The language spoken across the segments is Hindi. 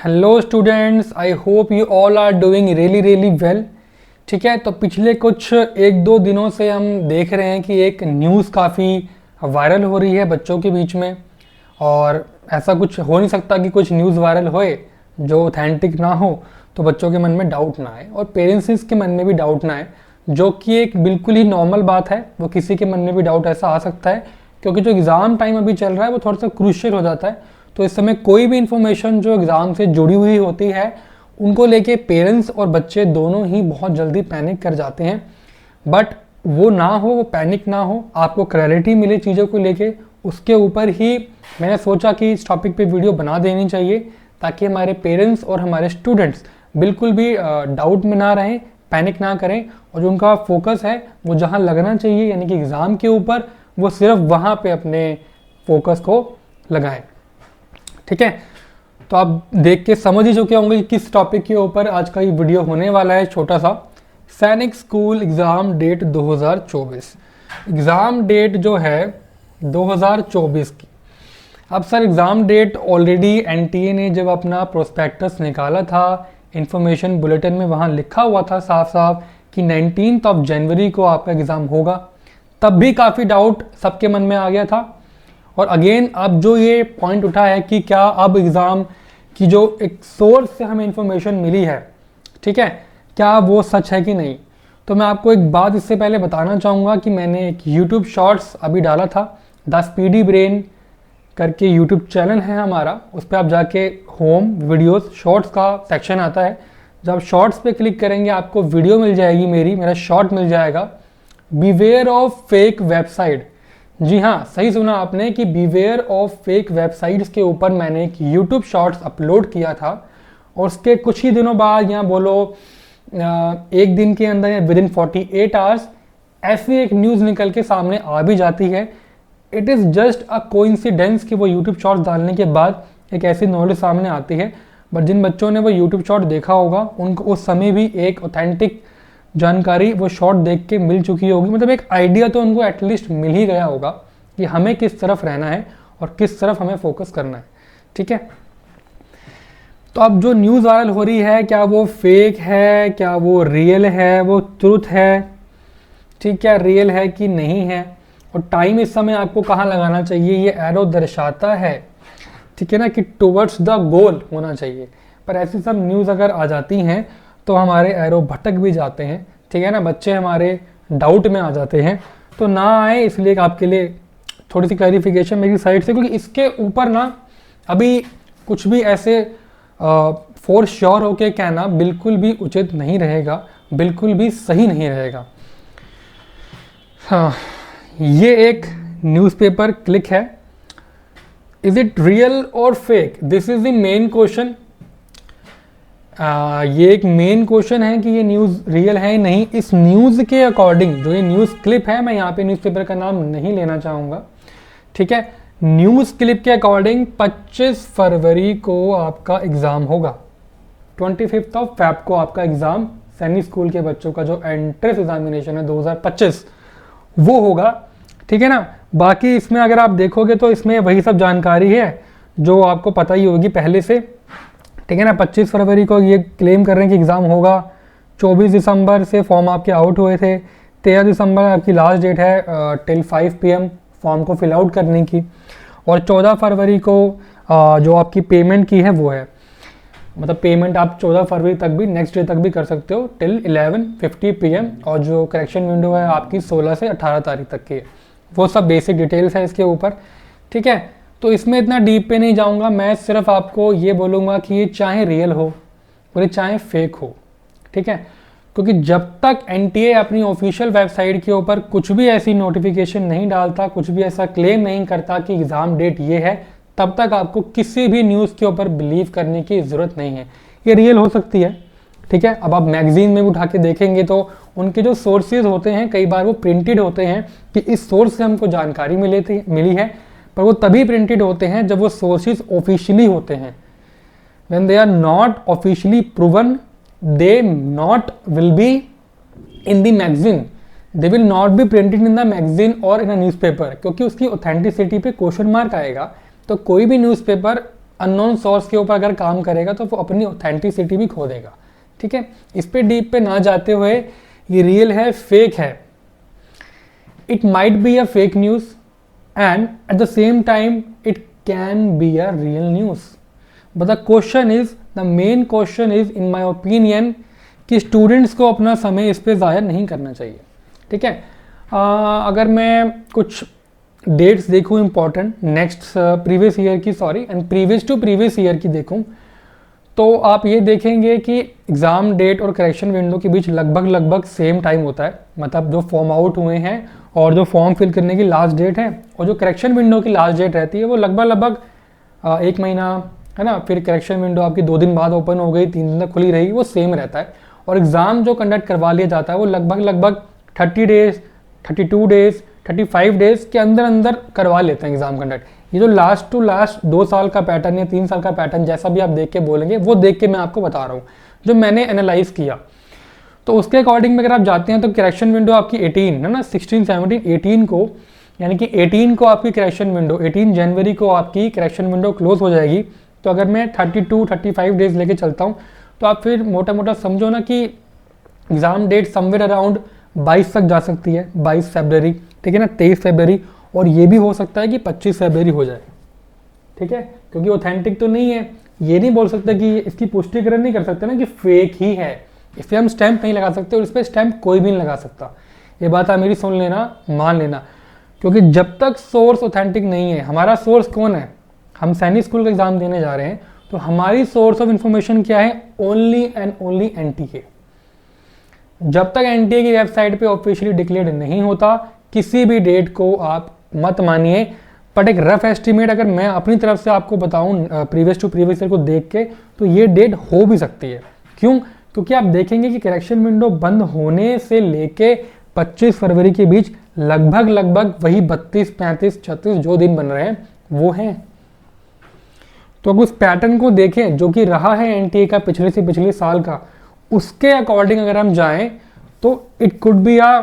Hello students, I hope you all are doing really well. ठीक है, तो पिछले कुछ एक दो दिनों से हम देख रहे हैं कि एक न्यूज़ काफ़ी वायरल हो रही है बच्चों के बीच में। और ऐसा कुछ हो नहीं सकता कि कुछ न्यूज़ वायरल होए जो ऑथेंटिक ना हो तो बच्चों के मन में डाउट ना आए और पेरेंट्स के मन में भी डाउट ना आए, जो कि एक बिल्कुल ही नॉर्मल बात है। वो किसी के मन में भी डाउट ऐसा आ सकता है क्योंकि जो एग्ज़ाम टाइम अभी चल रहा है वो थोड़ा सा क्रूशियल हो जाता है। तो इस समय कोई भी इंफॉर्मेशन जो एग्ज़ाम से जुड़ी हुई होती है उनको लेके पेरेंट्स और बच्चे दोनों ही बहुत जल्दी पैनिक कर जाते हैं। बट वो ना हो, वो पैनिक ना हो, आपको क्लैरिटी मिले चीज़ों को लेके, उसके ऊपर ही मैंने सोचा कि इस टॉपिक पे वीडियो बना देनी चाहिए ताकि हमारे पेरेंट्स और हमारे स्टूडेंट्स बिल्कुल भी डाउट में ना रहें, पैनिक ना करें और जो उनका फोकस है वो जहाँ लगना चाहिए यानी कि एग्ज़ाम के ऊपर, वो सिर्फ वहाँ पे अपने फोकस को लगाएं। ठीक है, तो आप देख के समझ ही चुके होंगे कि किस टॉपिक के ऊपर आज का ये वीडियो होने वाला है। छोटा सा सैनिक school exam date 2024, exam date जो है 2024 की। अब sir exam date already NTA ने जब अपना प्रोस्पेक्टस निकाला था, इंफॉर्मेशन बुलेटिन में वहाँ लिखा हुआ था साफ साफ कि 19 जनवरी को आपका एग्ज़ाम होगा। तब भी काफ़ी डाउट सबके मन में आ गया था। और अगेन अब जो ये पॉइंट उठा है कि क्या अब एग्ज़ाम की जो एक सोर्स से हमें इंफॉर्मेशन मिली है, ठीक है, क्या वो सच है कि नहीं। तो मैं आपको एक बात इससे पहले बताना चाहूँगा कि मैंने एक यूट्यूब शॉर्ट्स अभी डाला था, द स्पीडी ब्रेन करके यूट्यूब चैनल है हमारा। उस पर आप जाके होम वीडियोस शॉर्ट्स का सेक्शन आता है, जब आप शॉर्ट्स पे क्लिक करेंगे आपको वीडियो मिल जाएगी, मेरा शॉर्ट मिल जाएगा, बीवेयर ऑफ फेक वेबसाइट। जी हाँ, सही सुना आपने कि बीवेयर ऑफ फेक वेबसाइट्स के ऊपर मैंने एक यूट्यूब शॉर्ट्स अपलोड किया था। और उसके कुछ ही दिनों बाद, या बोलो एक दिन के अंदर या विदिन 48 आवर्स, ऐसी एक न्यूज़ निकल के सामने आ भी जाती है। It is just a coincidence कि वो यूट्यूब शॉर्ट्स डालने के बाद एक ऐसी नॉलेज सामने आती है। बट जिन बच्चों ने वो यूट्यूब शॉर्ट देखा होगा उनको उस समय भी एक ऑथेंटिक जानकारी वो शॉर्ट देख के मिल चुकी होगी, मतलब एक आइडिया तो उनको एटलीस्ट मिल ही गया होगा कि हमें किस तरफ रहना है और किस तरफ हमें फोकस करना है। ठीक है, तो अब जो न्यूज़ वायरल हो रही है, क्या वो फेक है, क्या वो रियल है, वो ट्रुथ है, ठीक है, रियल है कि नहीं है, और टाइम इस समय आपको कहाँ लगाना चाहिए ये एरो दर्शाता है, ठीक है ना, कि टुवर्ड्स द गोल होना चाहिए। पर ऐसी सब न्यूज़ अगर आ जाती हैं तो हमारे एरो भटक भी जाते हैं, ठीक है ना, बच्चे हमारे डाउट में आ जाते हैं। तो ना आए, इसलिए आपके लिए थोड़ी सी क्लैरिफिकेशन मेरी साइड से, क्योंकि इसके ऊपर ना अभी कुछ भी ऐसे फॉर श्योर होके कहना बिल्कुल भी उचित नहीं रहेगा, बिल्कुल भी सही नहीं रहेगा। हाँ, ये एक न्यूज़पेपर क्लिक है, इज इट रियल और fake, this is the main question. ये एक मेन क्वेश्चन है कि ये न्यूज़ रियल है नहीं। इस न्यूज़ के अकॉर्डिंग जो ये न्यूज़ क्लिप है, मैं यहाँ पे न्यूज़पेपर का नाम नहीं लेना चाहूँगा, ठीक है, न्यूज़ क्लिप के अकॉर्डिंग 25 फरवरी को आपका एग्ज़ाम होगा। 25 फ़रवरी को आपका एग्ज़ाम सैनिक स्कूल के बच्चों का जो एंट्रेंस एग्जामिनेशन है 2025 वो होगा, ठीक है ना। बाकी इसमें अगर आप देखोगे तो इसमें वही सब जानकारी है जो आपको पता ही होगी पहले से, ठीक है ना। 25 फरवरी को ये क्लेम कर रहे हैं कि एग्ज़ाम होगा। 24 दिसंबर से फॉर्म आपके आउट हुए थे। 13 दिसंबर आपकी लास्ट डेट है टिल 5 PM फॉर्म को फिल आउट करने की। और 14 फरवरी को जो आपकी पेमेंट की है वो है, मतलब पेमेंट आप 14 फरवरी तक भी, नेक्स्ट डे तक भी कर सकते हो टिल 11:50 PM। और जो करेक्शन विंडो है आपकी 16 से 18 तारीख तक की है। वो सब बेसिक डिटेल्स है इसके ऊपर, ठीक है। तो इसमें इतना डीप पे नहीं जाऊंगा, मैं सिर्फ आपको ये बोलूँगा कि ये चाहे रियल हो और ये चाहे फेक हो, ठीक है, क्योंकि जब तक एनटीए अपनी ऑफिशियल वेबसाइट के ऊपर कुछ भी ऐसी नोटिफिकेशन नहीं डालता, कुछ भी ऐसा क्लेम नहीं करता कि एग्ज़ाम डेट ये है, तब तक आपको किसी भी न्यूज़ के ऊपर बिलीव करने की ज़रूरत नहीं है। ये रियल हो सकती है, ठीक है। अब आप मैगजीन में भी उठा के देखेंगे तो उनके जो सोर्सेज होते हैं कई बार वो प्रिंटेड होते हैं कि इस सोर्स से हमको जानकारी मिली है, पर वो तभी प्रिंटेड होते हैं जब वो सोर्सेज ऑफिशियली होते हैं। When they are not officially proven, they not will be in the magazine, they will not be printed in the magazine और इन अ न्यूज़पेपर, क्योंकि उसकी ऑथेंटिसिटी पे क्वेश्चन मार्क आएगा। तो कोई भी न्यूज़पेपर अननोन सोर्स के ऊपर अगर काम करेगा तो वो अपनी ऑथेंटिसिटी भी खो देगा। ठीक है, इस पे डीप पे ना जाते हुए ये रियल है फेक है, it might be a fake news and at the same time it can be a real news. But the question is, the main question is in my opinion कि स्टूडेंट्स को अपना समय इस पर ज़ाया नहीं करना चाहिए। ठीक है, अगर मैं कुछ डेट्स देखूँ इंपॉर्टेंट नेक्स्ट प्रीवियस ईयर की, sorry and previous to previous year की देखूँ, तो आप ये देखेंगे कि एग्ज़ाम डेट और करेक्शन विंडो के बीच लगभग सेम टाइम होता है। मतलब जो फॉर्म आउट हुए हैं और जो फॉर्म फिल करने की लास्ट डेट है और जो करेक्शन विंडो की लास्ट डेट रहती है वो लगभग 1 महीना है ना। फिर करेक्शन विंडो आपकी 2 दिन बाद ओपन हो गई, 3 दिन तक खुली रही, वो सेम रहता है। और एग्ज़ाम जो कंडक्ट करवा लिया जाता है वो लगभग 30 डेज, 32 डेज, 35 डेज के अंदर करवा लेते हैं एग्ज़ाम कंडक्ट। ये जो लास्ट टू लास्ट 2 साल का पैटर्न या 3 साल का पैटर्न, जैसा भी आप देख के बोलेंगे, वो देख के मैं आपको बता रहा हूँ जो मैंने एनालाइज किया। तो उसके अकॉर्डिंग में अगर आप जाते हैं तो करेक्शन विंडो आपकी 18 है ना, 16, 17, 18 को, यानी कि 18 को आपकी करेक्शन विंडो, 18 जनवरी को आपकी करेक्शन विंडो क्लोज हो जाएगी। तो अगर मैं 32, 35 डेज लेके चलता हूँ तो आप फिर मोटा समझो ना कि एग्ज़ाम डेट समवेयर अराउंड 22 तक जा सकती है, 22 फरवरी, ठीक है ना, 23 फरवरी, और ये भी हो सकता है कि 25 फरवरी हो जाए। ठीक है, क्योंकि ऑथेंटिक तो नहीं है, ये नहीं बोल सकते कि इसकी पुष्टिकरण नहीं कर सकते ना कि फेक ही है, इस पर हम स्टैंप नहीं लगा सकते और इस पर स्टैंप कोई भी नहीं लगा सकता। ये बात आप मेरी सुन लेना, मान लेना, क्योंकि जब तक सोर्स ऑथेंटिक नहीं है, हमारा सोर्स कौन है, हम सैनिक स्कूल का एग्जाम देने जा रहे हैं, तो हमारी सोर्स ऑफ इंफॉर्मेशन क्या है, ओनली एंड ओनली एनटीए। जब तक एनटीए की वेबसाइट पे ऑफिशियली डिक्लेयर्ड नहीं होता, किसी भी डेट को आप मत मानिए। बट एक रफ एस्टिमेट अगर मैं अपनी तरफ से आपको बताऊं प्रीवियस टू प्रीवियस ईयर को देख के, तो ये डेट हो भी सकती है। क्यों? क्योंकि आप देखेंगे कि करेक्शन विंडो बंद होने से लेके 25 फरवरी के बीच लगभग वही 32, 35, 36 जो दिन बन रहे हैं वो हैं। तो अगर उस पैटर्न को देखें जो कि रहा है एनटीए का पिछले से पिछले साल का, उसके अकॉर्डिंग अगर हम जाएं तो it could be a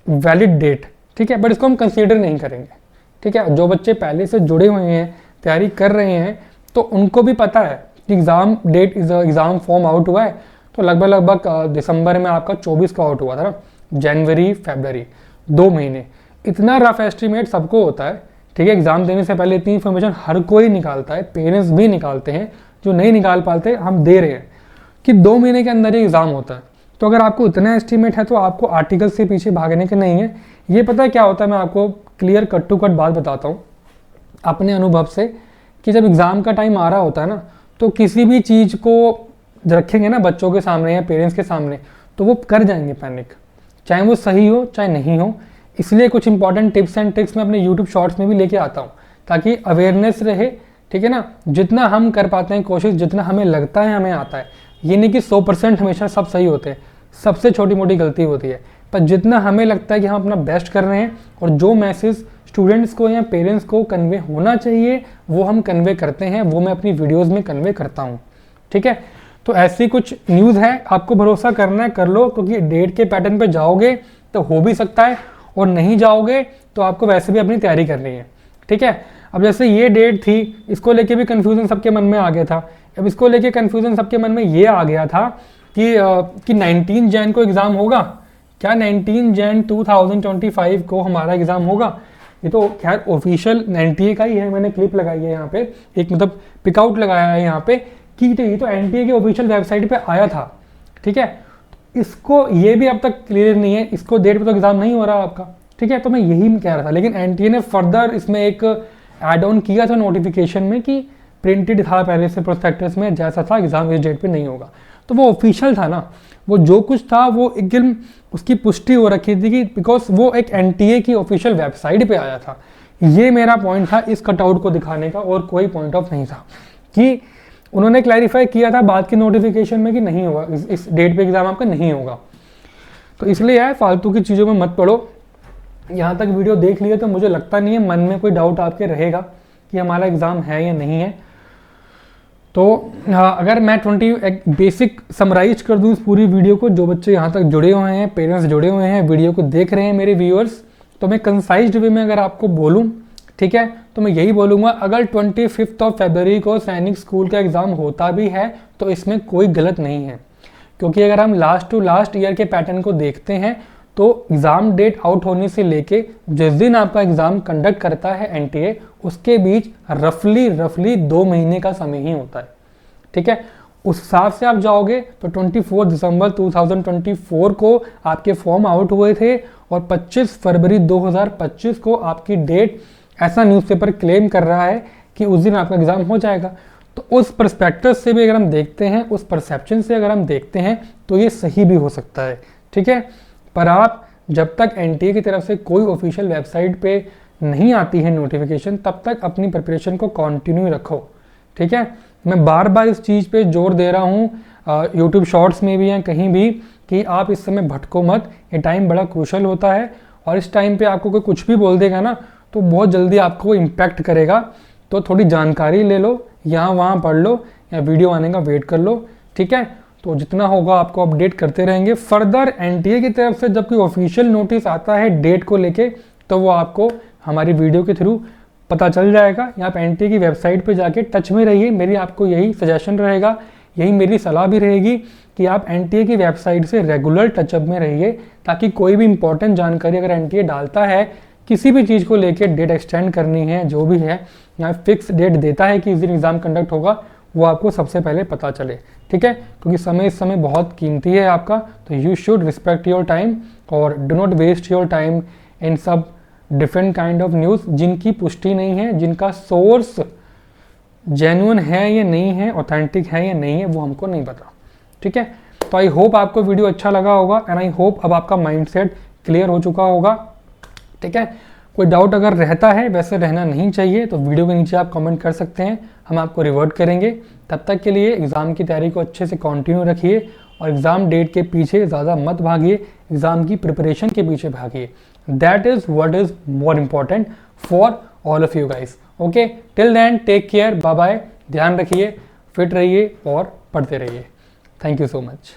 valid date. ठीक है, बट इसको हम कंसीडर नहीं करेंगे। ठीक है, जो बच्चे पहले से जुड़े हुए हैं, तैयारी कर रहे हैं, तो उनको भी पता है कि exam date is exam form out हुआ है, तो लगभग दिसंबर में आपका 24 का आउट हुआ था ना, जनवरी फरवरी 2 महीने, इतना रफ एस्टिमेट सबको होता है। ठीक है, एग्ज़ाम देने से पहले इतनी इन्फॉर्मेशन हर कोई निकालता है, पेरेंट्स भी निकालते हैं, जो नहीं निकाल पाते हम दे रहे हैं कि 2 महीने के अंदर ही एग्ज़ाम होता है। तो अगर आपको इतना एस्टिमेट है तो आपको आर्टिकल से पीछे भागने के नहीं है। ये पता है क्या होता है, मैं आपको क्लियर कट टू कट बात बताता हूँ अपने अनुभव से, कि जब एग्ज़ाम का टाइम आ रहा होता है ना, तो किसी भी चीज़ को रखेंगे ना बच्चों के सामने या पेरेंट्स के सामने, तो वो कर जाएंगे पैनिक, चाहे वो सही हो चाहे नहीं हो। इसलिए कुछ इंपॉर्टेंट टिप्स एंड ट्रिक्स मैं अपने यूट्यूब शॉर्ट्स में भी लेके आता हूँ, ताकि अवेयरनेस रहे। ठीक है ना, जितना हम कर पाते हैं कोशिश, जितना हमें लगता है हमें आता है, ये नहीं कि 100% हमेशा सब सही होते हैं, सबसे छोटी मोटी गलती होती है, पर जितना हमें लगता है कि हम अपना बेस्ट कर रहे हैं और जो मैसेज स्टूडेंट्स को या पेरेंट्स को कन्वे होना चाहिए वो हम कन्वे करते हैं, वो मैं अपनी वीडियोस में कन्वे करता हूँ। ठीक है, तो ऐसी कुछ न्यूज़ है, आपको भरोसा करना है कर लो, क्योंकि डेट के पैटर्न पे जाओगे तो हो भी सकता है, और नहीं जाओगे तो आपको वैसे भी अपनी तैयारी करनी है। ठीक है, अब जैसे ये डेट थी, इसको लेके भी कन्फ्यूज़न सबके मन में आ गया था। अब इसको लेके कन्फ्यूज़न सबके मन में ये आ गया था कि 19 जैन को एग्ज़ाम होगा क्या, 19 जैन 2025 को हमारा एग्ज़ाम होगा। ये तो खैर ऑफिशियल एनटीए का ही है, मैंने क्लिप लगाई है यहाँ पे, एक मतलब पिकआउट लगाया है यहाँ पे कि ये तो एनटीए की ऑफिशियल वेबसाइट पे आया था। ठीक है, इसको ये भी अब तक क्लियर नहीं है, इसको डेट पे तो एग्ज़ाम नहीं हो रहा आपका। ठीक है, तो मैं यही कह रहा था, लेकिन एनटीए ने फर्दर इसमें एक एड ऑन किया था नोटिफिकेशन में कि प्रिंटेड था पहले से प्रोस्पेक्टस में जैसा था, एग्ज़ाम इस डेट पे नहीं होगा। तो वो ऑफिशियल था ना, वो जो कुछ था वो एकदम उसकी पुष्टि हो रखी थी कि बिकॉज वो एक एनटीए की ऑफिशियल वेबसाइट पे आया था। ये मेरा पॉइंट था इस कटआउट को दिखाने का, और कोई पॉइंट ऑफ नहीं था कि उन्होंने क्लैरिफाई किया था बाद की नोटिफिकेशन में कि नहीं होगा, इस डेट पे एग्ज़ाम आपका नहीं होगा। तो इसलिए यार फालतू की चीज़ों में मत पड़ो। यहाँ तक वीडियो देख लिए तो मुझे लगता नहीं है मन में कोई डाउट आपके रहेगा कि हमारा एग्ज़ाम है या नहीं है। तो अगर मैं 20 बेसिक समराइज कर दूँ इस पूरी वीडियो को, जो बच्चे यहाँ तक जुड़े हुए हैं, पेरेंट्स जुड़े हुए हैं, वीडियो को देख रहे हैं मेरे व्यूअर्स, तो मैं कंसाइज्ड वे में अगर आपको बोलूँ, ठीक है। तो मैं यही बोलूँगा, अगर 25 फरवरी को सैनिक स्कूल का एग्ज़ाम होता भी है तो इसमें कोई गलत नहीं है, क्योंकि अगर हम लास्ट टू लास्ट ईयर के पैटर्न को देखते हैं तो एग्ज़ाम डेट आउट होने से लेके जिस दिन आपका एग्ज़ाम कंडक्ट करता है एनटीए, उसके बीच रफली 2 महीने का समय ही होता है। ठीक है, उस हिसाब से आप जाओगे तो 24 दिसंबर 2024 को आपके फॉर्म आउट हुए थे और 25 फरवरी 2025 को आपकी डेट ऐसा न्यूज़पेपर क्लेम कर रहा है कि उस दिन आपका एग्ज़ाम हो जाएगा। तो उस पर्सपेक्टिव से भी अगर हम देखते हैं, उस परसेप्शन से अगर हम देखते हैं तो ये सही भी हो सकता है। ठीक है, पर आप जब तक एनटीए की तरफ से कोई ऑफिशियल वेबसाइट पे नहीं आती है नोटिफिकेशन, तब तक अपनी प्रिपरेशन को कंटिन्यू रखो। ठीक है, मैं बार बार इस चीज़ पे जोर दे रहा हूँ यूट्यूब शॉर्ट्स में भी या कहीं भी, कि आप इस समय भटको मत। ये टाइम बड़ा क्रूशल होता है और इस टाइम पे आपको कोई कुछ भी बोल देगा ना तो बहुत जल्दी आपको इम्पैक्ट करेगा। तो थोड़ी जानकारी ले लो, यहाँ वहाँ पढ़ लो या वीडियो आने का वेट कर लो। ठीक है, तो जितना होगा आपको अपडेट करते रहेंगे। फर्दर एनटीए की तरफ से जब कोई ऑफिशियल नोटिस आता है डेट को लेके, तो वो आपको हमारी वीडियो के थ्रू पता चल जाएगा। या आप एनटीए की वेबसाइट पे जाके टच में रहिए। मेरी आपको यही सजेशन रहेगा, यही मेरी सलाह भी रहेगी कि आप एनटीए की वेबसाइट से रेगुलर टचअप में रहिए, ताकि कोई भी इंपॉर्टेंट जानकारी अगर एनटीए डालता है किसी भी चीज़ को लेके, डेट एक्सटेंड करनी है जो भी है, या फिक्स डेट देता है कि इस दिन एग्ज़ाम कंडक्ट होगा, वो आपको सबसे पहले पता चले। ठीक है, क्योंकि समय इस समय बहुत कीमती है आपका, तो you should respect your time और do not waste your time in सब डिफरेंट काइंड ऑफ न्यूज़ जिनकी पुष्टि नहीं है, जिनका सोर्स जेन्युइन है या नहीं है, ऑथेंटिक है या नहीं है, वो हमको नहीं पता। ठीक है, तो आई होप आपको वीडियो अच्छा लगा होगा एंड आई होप अब आपका माइंडसेट क्लियर हो चुका होगा। ठीक है, कोई डाउट अगर रहता है, वैसे रहना नहीं चाहिए, तो वीडियो के नीचे आप कमेंट कर सकते हैं, हम आपको रिवर्ट करेंगे। तब तक के लिए एग्ज़ाम की तैयारी को अच्छे से कंटिन्यू रखिए और एग्ज़ाम डेट के पीछे ज़्यादा मत भागिए, एग्ज़ाम की प्रिपरेशन के पीछे भागिए। That is what is more important for all of you guys. Okay, till then take care, bye bye, ध्यान रखिए, फिट रहिए और पढ़ते रहिए। Thank you so much.